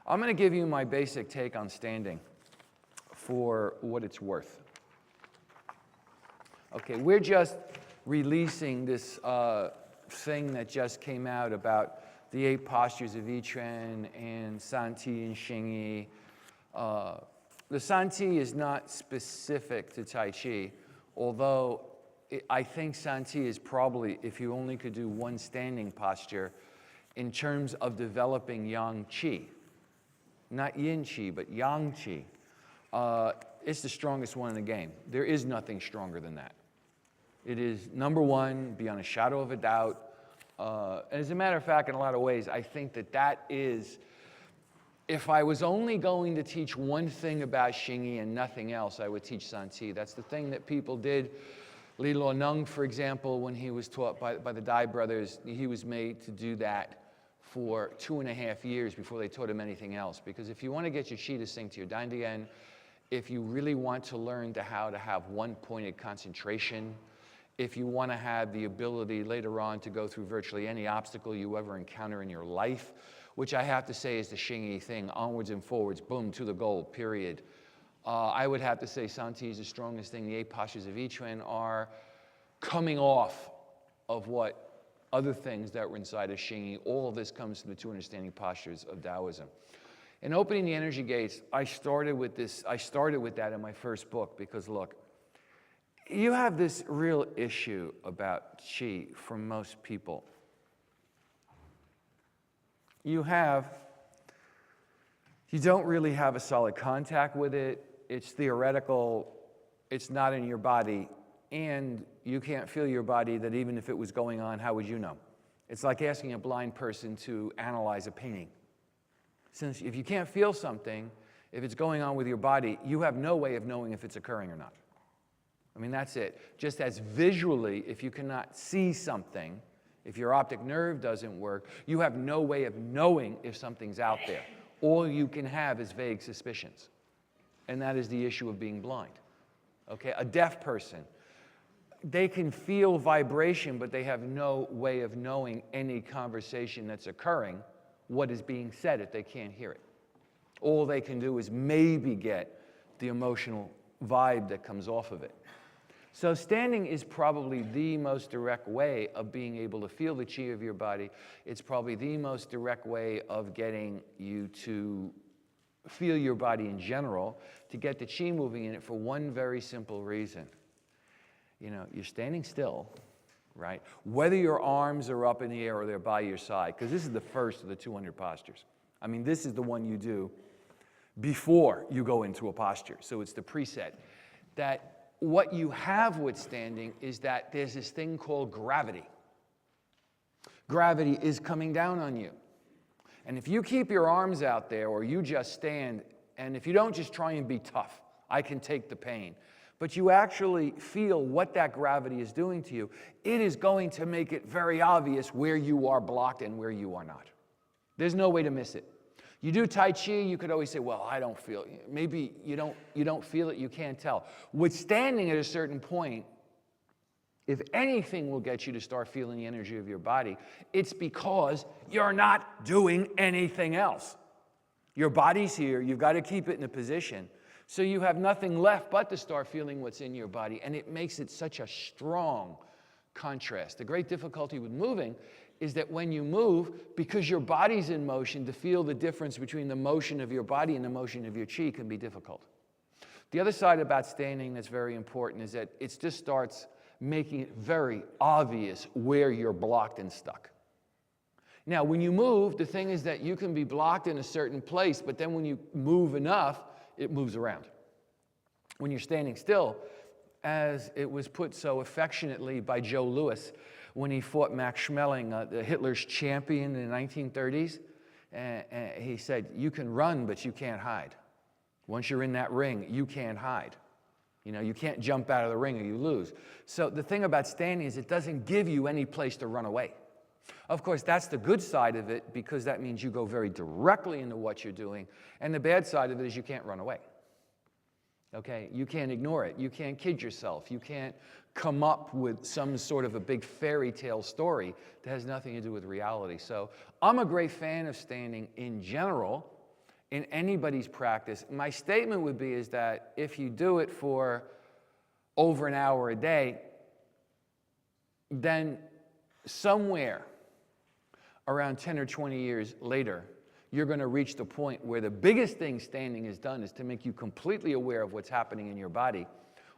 I'm going to give you my basic take on standing for what it's worth. Okay, we're just releasing this thing that just came out about the 8 postures of Yichen and Santi and Xing Yi. The Santi is not specific to Tai Chi, although I think Santi is probably, if you only could do one standing posture, in terms of developing Yang Qi. Not Yin Qi, but Yang Qi. It's the strongest one in the game. There is nothing stronger than that. It is number one, beyond a shadow of a doubt. And as a matter of fact, in a lot of ways, I think that that is, if I was only going to teach one thing about Xing Yi and nothing else, I would teach Santi. That's the thing that people did. Li Luo Neng, for example, when he was taught by the Dai brothers, he was made to do that for 2.5 years before they taught him anything else. Because if you want to get your Qi to sink to your Dandian, if you really want to learn how to have one-pointed concentration, if you want to have the ability later on to go through virtually any obstacle you ever encounter in your life, which I have to say is the Xing Yi thing, onwards and forwards, boom, to the goal, period. I would have to say Santi is the strongest thing. The 8 postures of Yichen are coming off of what other things that were inside of Xing Yi. All of this comes from the 2 understanding postures of Taoism. In opening the energy gates, I started with that in my first book because, look, you have this real issue about Qi for most people. You don't really have a solid contact with it. It's theoretical. It's not in your body. And you can't feel your body that even if it was going on, how would you know? It's like asking a blind person to analyze a painting. Since if you can't feel something, if it's going on with your body, you have no way of knowing if it's occurring or not. I mean, that's it. Just as visually, if you cannot see something, if your optic nerve doesn't work, you have no way of knowing if something's out there. All you can have is vague suspicions. And that is the issue of being blind. Okay? A deaf person, they can feel vibration, but they have no way of knowing any conversation that's occurring, what is being said if they can't hear it. All they can do is maybe get the emotional vibe that comes off of it. So standing is probably the most direct way of being able to feel the Qi of your body. It's probably the most direct way of getting you to feel your body in general, to get the Qi moving in it for one very simple reason. You know, you're standing still, right? Whether your arms are up in the air or they're by your side, because this is the first of the 200 postures. I mean, this is the one you do before you go into a posture. So it's the preset. That what you have with standing is that there's this thing called gravity. Gravity is coming down on you. And if you keep your arms out there or you just stand, and if you don't just try and be tough, I can take the pain, but you actually feel what that gravity is doing to you, it is going to make it very obvious where you are blocked and where you are not. There's no way to miss it. You do Tai Chi, you could always say, well, I don't feel it. Maybe you don't feel it, you can't tell. With standing at a certain point, if anything will get you to start feeling the energy of your body, it's because you're not doing anything else. Your body's here, you've got to keep it in a position. So you have nothing left but to start feeling what's in your body, and it makes it such a strong contrast. The great difficulty with moving is that when you move, because your body's in motion, to feel the difference between the motion of your body and the motion of your Qi can be difficult. The other side about standing that's very important is that it just starts making it very obvious where you're blocked and stuck. Now, when you move, the thing is that you can be blocked in a certain place, but then when you move enough, it moves around. When you're standing still, as it was put so affectionately by Joe Louis when he fought Max Schmeling, Hitler's champion in the 1930s, he said, you can run, but you can't hide. Once you're in that ring, you can't hide. You know, you can't jump out of the ring or you lose. So the thing about standing is it doesn't give you any place to run away. Of course, that's the good side of it, because that means you go very directly into what you're doing. And the bad side of it is you can't run away. Okay? You can't ignore it. You can't kid yourself. You can't come up with some sort of a big fairy tale story that has nothing to do with reality. So I'm a great fan of standing in general, in anybody's practice, my statement would be is that if you do it for over an hour a day, then somewhere around 10 or 20 years later, you're going to reach the point where the biggest thing standing has done is to make you completely aware of what's happening in your body.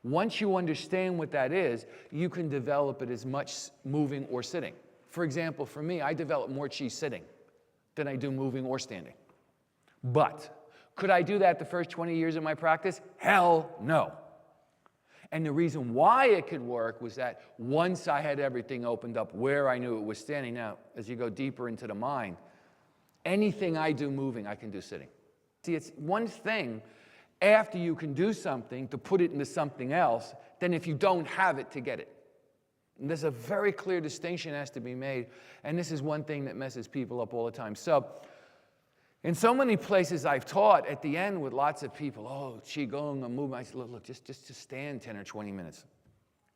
Once you understand what that is, you can develop it as much moving or sitting. For example, for me, I develop more Qi sitting than I do moving or standing. But could I do that the first 20 years of my practice? Hell no. And the reason why it could work was that once I had everything opened up where I knew it was standing. Now, as you go deeper into the mind, anything I do moving, I can do sitting. See, it's one thing after you can do something to put it into something else than if you don't have it to get it. And there's a very clear distinction that has to be made, and this is one thing that messes people up all the time. So, in so many places I've taught, at the end with lots of people, oh, Qigong, I'm moving. I said, look, just stand 10 or 20 minutes.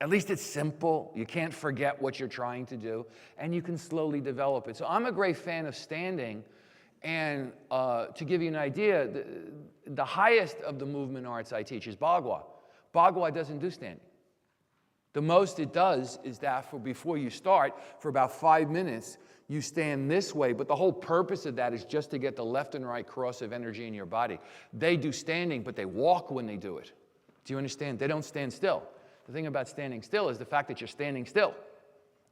At least it's simple. You can't forget what you're trying to do, and you can slowly develop it. So I'm a great fan of standing, and to give you an idea, the highest of the movement arts I teach is Bagua. Bagua doesn't do standing. The most it does is that before you start, for about 5 minutes, you stand this way, but the whole purpose of that is just to get the left and right cross of energy in your body. They do standing, but they walk when they do it. Do you understand? They don't stand still. The thing about standing still is the fact that you're standing still.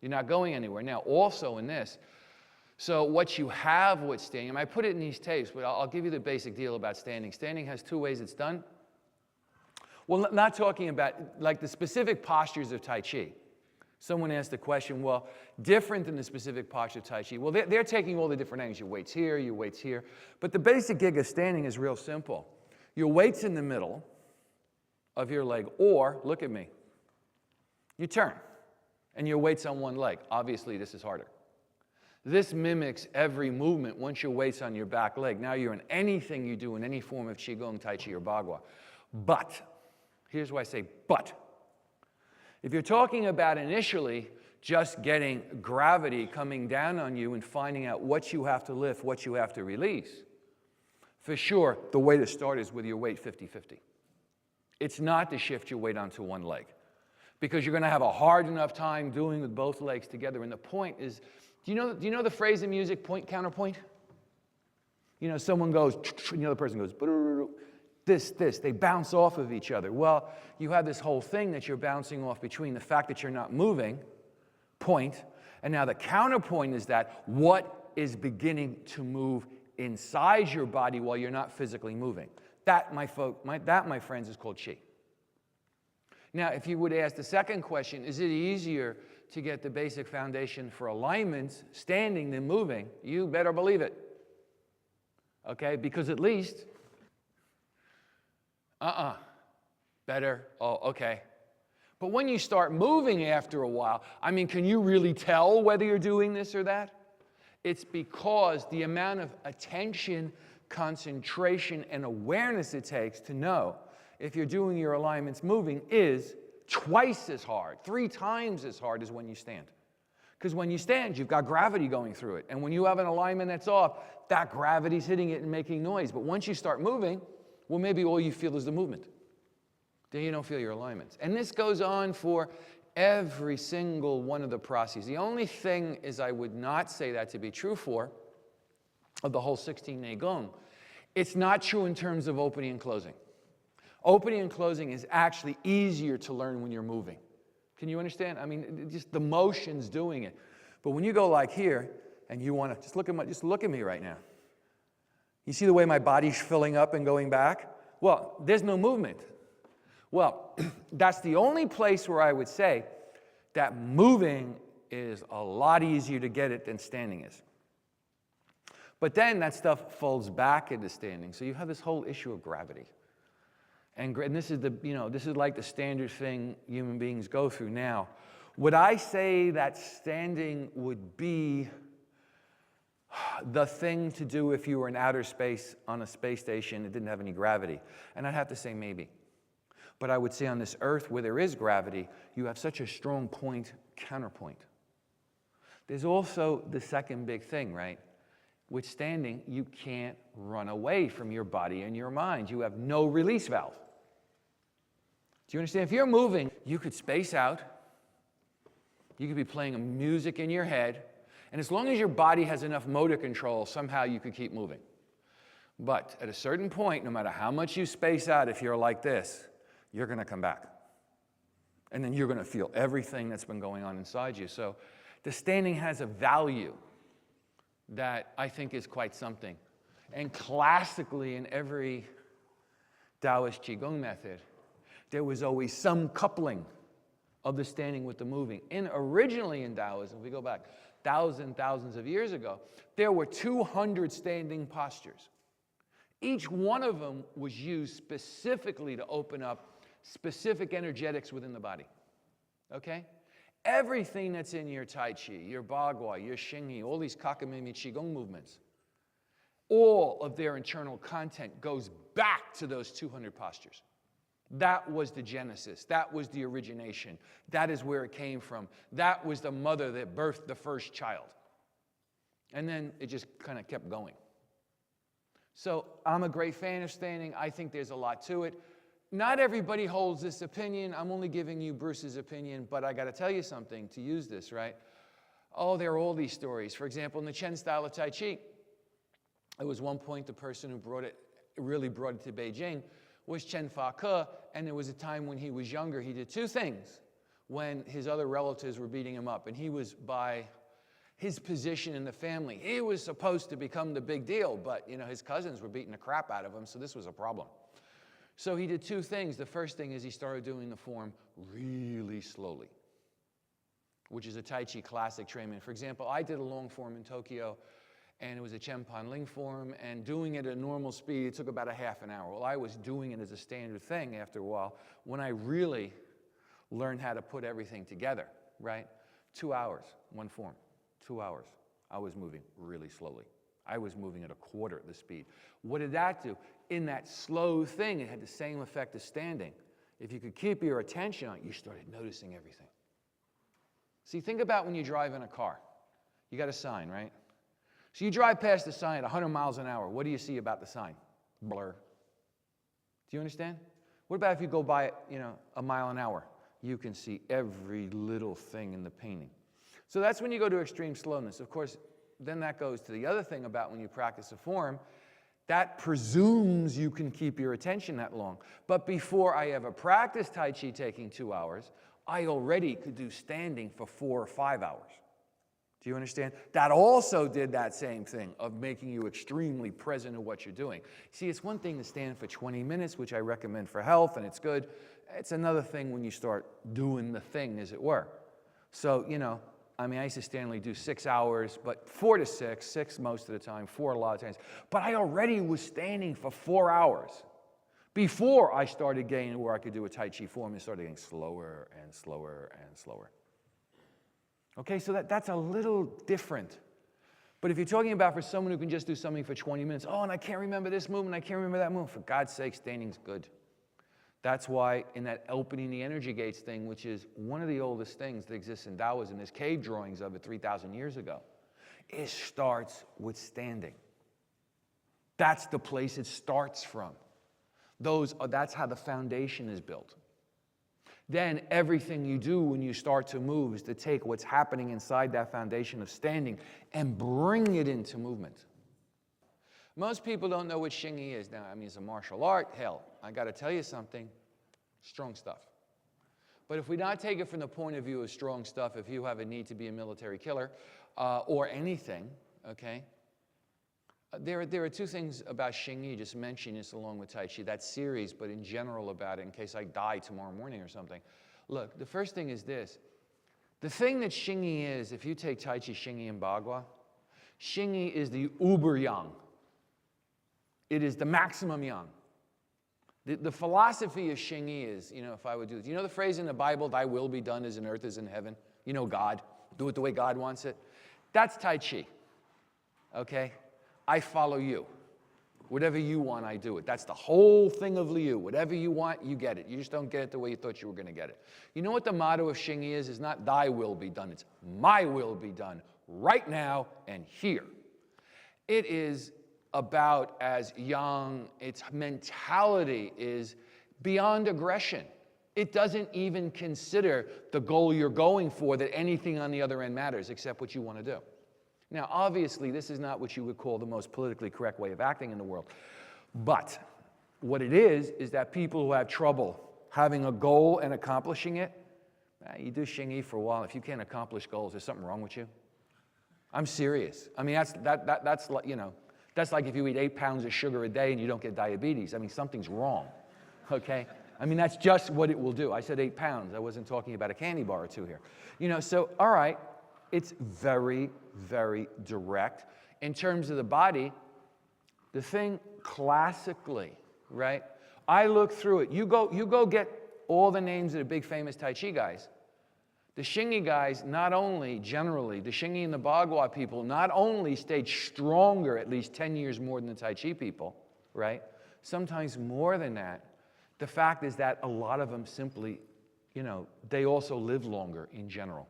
You're not going anywhere. Now, also in this, so what you have with standing, and I put it in these tapes, but I'll give you the basic deal about standing. Standing has 2 ways it's done. Well, not talking about like the specific postures of Tai Chi. Someone asked the question, well, different than the specific posture of Tai Chi. Well, they're taking all the different angles. Your weight's here, your weight's here. But the basic gig of standing is real simple. Your weight's in the middle of your leg, or, look at me, you turn, and your weight's on one leg. Obviously, this is harder. This mimics every movement once your weight's on your back leg. Now you're in anything you do in any form of Qigong, Tai Chi, or Bagua. But, here's why I say but. If you're talking about initially just getting gravity coming down on you and finding out what you have to lift, what you have to release, for sure, the way to start is with your weight 50-50. It's not to shift your weight onto one leg, because you're going to have a hard enough time doing with both legs together. And the point is, do you know the phrase in music, point, counterpoint? You know, someone goes, and the other person goes, this, they bounce off of each other. Well, you have this whole thing that you're bouncing off between the fact that you're not moving, point, and now the counterpoint is that what is beginning to move inside your body while you're not physically moving. That, my friends, is called Qi. Now, if you would ask the second question, is it easier to get the basic foundation for alignments standing than moving? You better believe it. Okay, because at least better, oh, okay. But when you start moving after a while, I mean, can you really tell whether you're doing this or that? It's because the amount of attention, concentration, and awareness it takes to know if you're doing your alignments moving is twice as hard, 3 times as hard as when you stand. Because when you stand, you've got gravity going through it. And when you have an alignment that's off, that gravity's hitting it and making noise. But once you start moving, well, maybe all you feel is the movement. Then you don't feel your alignments. And this goes on for every single one of the processes. The only thing is I would not say that to be true for of the whole 16 gung. It's not true in terms of opening and closing. Opening and closing is actually easier to learn when you're moving. Can you understand? I mean, just the motion's doing it. But when you go like here, and you want to, just look at me right now. You see the way my body's filling up and going back? Well, there's no movement. Well, that's the only place where I would say that moving is a lot easier to get it than standing is. But then that stuff folds back into standing. So you have this whole issue of gravity. And this is this is like the standard thing human beings go through now. Would I say that standing would be the thing to do if you were in outer space on a space station that didn't have any gravity? And I'd have to say maybe. But I would say on this earth where there is gravity, you have such a strong point, counterpoint. There's also the second big thing, right? With standing, you can't run away from your body and your mind. You have no release valve. Do you understand? If you're moving, you could space out. You could be playing music in your head. And as long as your body has enough motor control, somehow you could keep moving. But at a certain point, no matter how much you space out, if you're like this, you're going to come back. And then you're going to feel everything that's been going on inside you. So the standing has a value that I think is quite something. And classically, in every Taoist Qigong method, there was always some coupling of the standing with the moving. Originally in Taoism, if we go back thousands of years ago, there were 200 standing postures. Each one of them was used specifically to open up specific energetics within the body. Okay? Everything that's in your Tai Chi, your Bagua, your Xing Yi, all these Kakamimi Qigong movements, all of their internal content goes back to those 200 postures. That was the genesis. That was the origination. That is where it came from. That was the mother that birthed the first child. And then it just kind of kept going. So I'm a great fan of standing. I think there's a lot to it. Not everybody holds this opinion. I'm only giving you Bruce's opinion, but I got to tell you something to use this, right? Oh, there are all these stories. For example, in the Chen style of Tai Chi, it was one point the person who really brought it to Beijing was Chen Fa Ke, and there was a time when he was younger, he did two things when his other relatives were beating him up, and he was, by his position in the family, he was supposed to become the big deal, but his cousins were beating the crap out of him, so this was a problem. So he did two things. The first thing is he started doing the form really slowly, which is a Tai Chi classic treatment. For example, I did a long form in Tokyo, and it was a Chen Pan Ling form, and doing it at normal speed, it took about a half an hour. Well, I was doing it as a standard thing after a while. When I really learned how to put everything together, right? 2 hours, one form, 2 hours. I was moving really slowly. I was moving at a quarter the speed. What did that do? In that slow thing, it had the same effect as standing. If you could keep your attention on it, you started noticing everything. See, think about when you drive in a car. You got a sign, right? So you drive past the sign at 100 miles an hour. What do you see about the sign? Blur. Do you understand? What about if you go by it, a mile an hour? You can see every little thing in the painting. So that's when you go to extreme slowness. Of course, then that goes to the other thing about when you practice a form. That presumes you can keep your attention that long. But before I ever practiced Tai Chi taking 2 hours, I already could do standing for 4 or 5 hours. Do you understand? That also did that same thing of making you extremely present in what you're doing. See, it's one thing to stand for 20 minutes, which I recommend for health, and it's good. It's another thing when you start doing the thing, as it were. So, I used to standardly do 6 hours, but 4 to 6 most of the time, 4 a lot of times. But I already was standing for 4 hours before I started getting where I could do a Tai Chi form and started getting slower and slower and slower. Okay, so that's a little different. But if you're talking about for someone who can just do something for 20 minutes, oh, and I can't remember this movement, I can't remember that movement, for God's sake, standing's good. That's why in that opening the energy gates thing, which is one of the oldest things that exists in Taoism, there's cave drawings of it 3,000 years ago, it starts with standing. That's the place it starts from. That's how the foundation is built. Then everything you do when you start to move is to take what's happening inside that foundation of standing and bring it into movement. Most people don't know what Xing Yi is. Now, it's a martial art. Hell, I got to tell you something. Strong stuff. But if we not take it from the point of view of strong stuff, if you have a need to be a military killer or anything, okay, there are two things about Xing Yi, just mentioning this along with Tai Chi, that series, but in general about it, in case I die tomorrow morning or something. Look, the first thing is this. The thing that Xing Yi is, if you take Tai Chi, Xing Yi, and Bagua, Xing Yi is the uber yang. It is the maximum yang. The philosophy of Xing Yi is, if I would do this, the phrase in the Bible, thy will be done as in earth as in heaven? God. Do it the way God wants it. That's Tai Chi. Okay? I follow you. Whatever you want, I do it. That's the whole thing of Liu. Whatever you want, you get it. You just don't get it the way you thought you were going to get it. You know what the motto of Xing Yi is? It's not thy will be done. It's my will be done right now and here. it is about as young. Its mentality is beyond aggression. It doesn't even consider the goal you're going for, that anything on the other end matters except what you want to do. Now, obviously, this is not what you would call the most politically correct way of acting in the world. But what it is that people who have trouble having a goal and accomplishing it, you do Xing Yi for a while. If you can't accomplish goals, there's something wrong with you. I'm serious. I mean, that's like, you know, that's like if you eat 8 pounds of sugar a day and you don't get diabetes. I mean, something's wrong, okay? I mean, that's just what it will do. I said 8 pounds. I wasn't talking about a candy bar or two here. You know, so, all right, it's very, very direct. In terms of the body, the thing classically, right? I look through it. You go get all the names of the big famous Tai Chi guys. The Xing Yi guys, not only, generally, the Xing Yi and the Bagua people, not only stayed stronger at least 10 years more than the Tai Chi people, right? Sometimes more than that. The fact is that a lot of them simply, you know, they also live longer in general.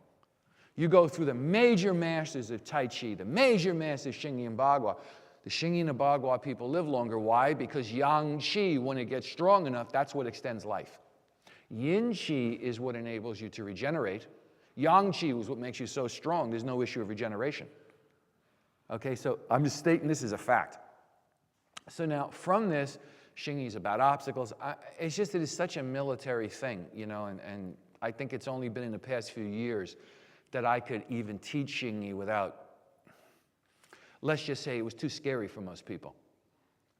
You go through the major masters of Tai Chi, the major masters of Xing Yi and Bagua. The Xing Yi and the Bagua people live longer. Why? Because Yang Qi, when it gets strong enough, that's what extends life. Yin Qi is what enables you to regenerate. Yang Qi is what makes you so strong. There's no issue of regeneration. Okay, so I'm just stating this as a fact. So now, from this, Xing Yi is about obstacles. It's just that it's such a military thing, you know, and I think it's only been in the past few years that I could even teach Xing Yi without, let's just say it was too scary for most people.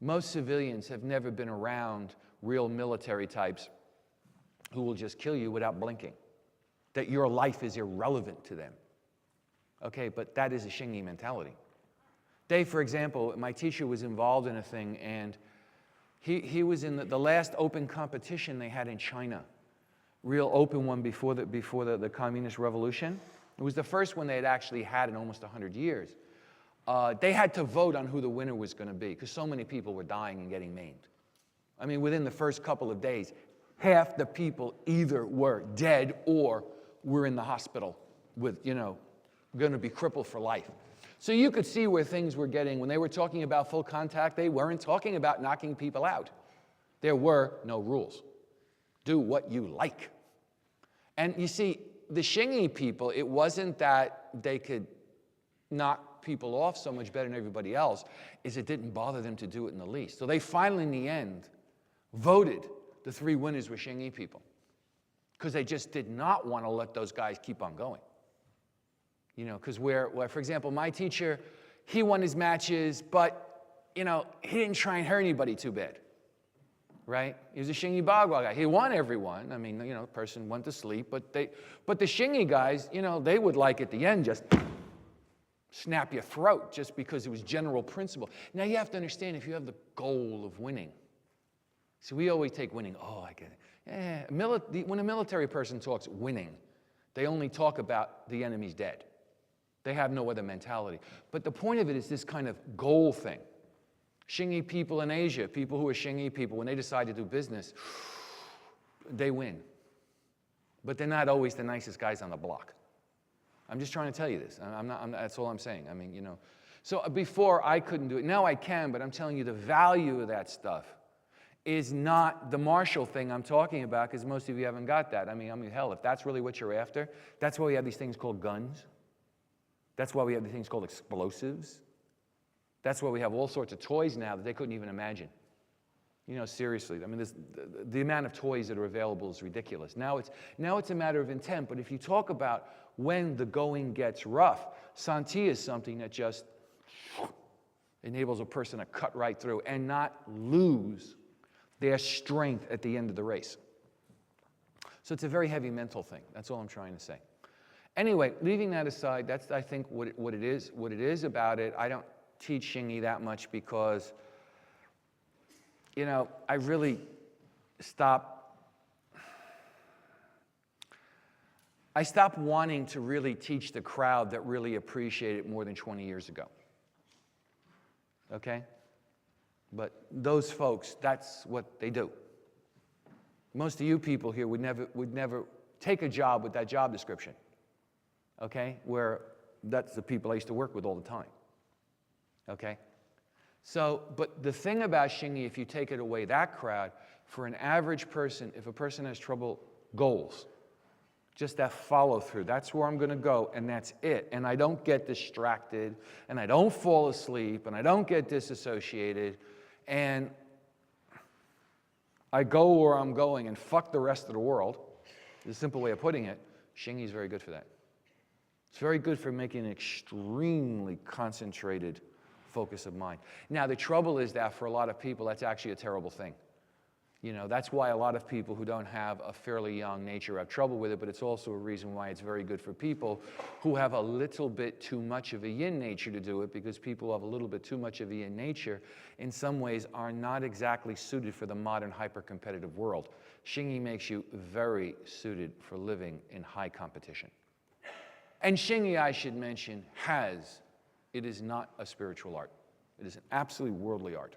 Most civilians have never been around real military types who will just kill you without blinking, that your life is irrelevant to them. Okay, but that is a Xing Yi mentality. Dave, for example, my teacher was involved in a thing, and he was in the last open competition they had in China, real open one before the Communist Revolution. It was the first one they had actually had in almost 100 years. They had to vote on who the winner was going to be because so many people were dying and getting maimed. I mean, within the first couple of days, half the people either were dead or were in the hospital with, you know, going to be crippled for life. So you could see where things were getting. When they were talking about full contact, they weren't talking about knocking people out. There were no rules. Do what you like. And you see, the Xing Yi people, it wasn't that they could knock people off so much better than everybody else, is it didn't bother them to do it in the least. So they finally, in the end, voted the 3 winners were Xing Yi people because they just did not want to let those guys keep on going. You know, because for example, my teacher, he won his matches, but, you know, he didn't try and hurt anybody too bad, right? He was a Xing Yi Bagua guy. He won everyone. I mean, you know, the person went to sleep, but the Xing Yi guys, you know, they would like at the end just snap your throat just because it was general principle. Now, you have to understand, if you have the goal of winning, so we always take winning, oh, I get it. Yeah, when a military person talks winning, they only talk about the enemy's dead. They have no other mentality. But the point of it is this kind of goal thing. Xing Yi people in Asia, people who are Xing Yi people, when they decide to do business, they win. But they're not always the nicest guys on the block. I'm just trying to tell you this. That's all I'm saying. I mean, you know. So before, I couldn't do it. Now I can, but I'm telling you the value of that stuff is not the martial thing I'm talking about, because most of you haven't got that. I mean, hell, if that's really what you're after, that's why we have these things called guns. That's why we have these things called explosives. That's why we have all sorts of toys now that they couldn't even imagine. You know, seriously. I mean, the amount of toys that are available is ridiculous. Now it's a matter of intent. But if you talk about when the going gets rough, Santi is something that just enables a person to cut right through and not lose their strength at the end of the race. So it's a very heavy mental thing. That's all I'm trying to say. Anyway, leaving that aside, that's, I think, what it is about it. I don't teach Xing Yi that much because, you know, I really stopped wanting to really teach the crowd that really appreciated it more than 20 years ago. Okay? But those folks, that's what they do. Most of you people here would never take a job with that job description. Okay? Where that's the people I used to work with all the time. Okay? So, but the thing about Xing Yi, if you take it away, that crowd, for an average person, if a person has trouble, goals, just that follow through, that's where I'm going to go, and that's it. And I don't get distracted, and I don't fall asleep, and I don't get disassociated, and I go where I'm going and fuck the rest of the world, is a simple way of putting it. Xing Yi is very good for that. It's very good for making an extremely concentrated focus of mind. Now, the trouble is that for a lot of people, that's actually a terrible thing. You know, that's why a lot of people who don't have a fairly young nature have trouble with it, but it's also a reason why it's very good for people who have a little bit too much of a yin nature to do it, because people who have a little bit too much of a yin nature in some ways are not exactly suited for the modern hyper-competitive world. Xing Yi makes you very suited for living in high competition. And Xing Yi, I should mention, it is not a spiritual art. It is an absolutely worldly art.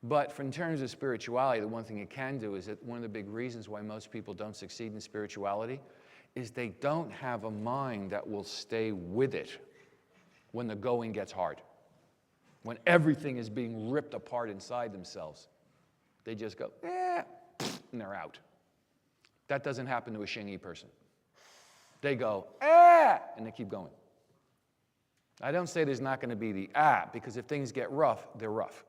But in terms of spirituality, the one thing it can do is that one of the big reasons why most people don't succeed in spirituality is they don't have a mind that will stay with it when the going gets hard, when everything is being ripped apart inside themselves. They just go, and they're out. That doesn't happen to a Xing Yi person. They go, and they keep going. I don't say there's not going to be the because if things get rough, they're rough.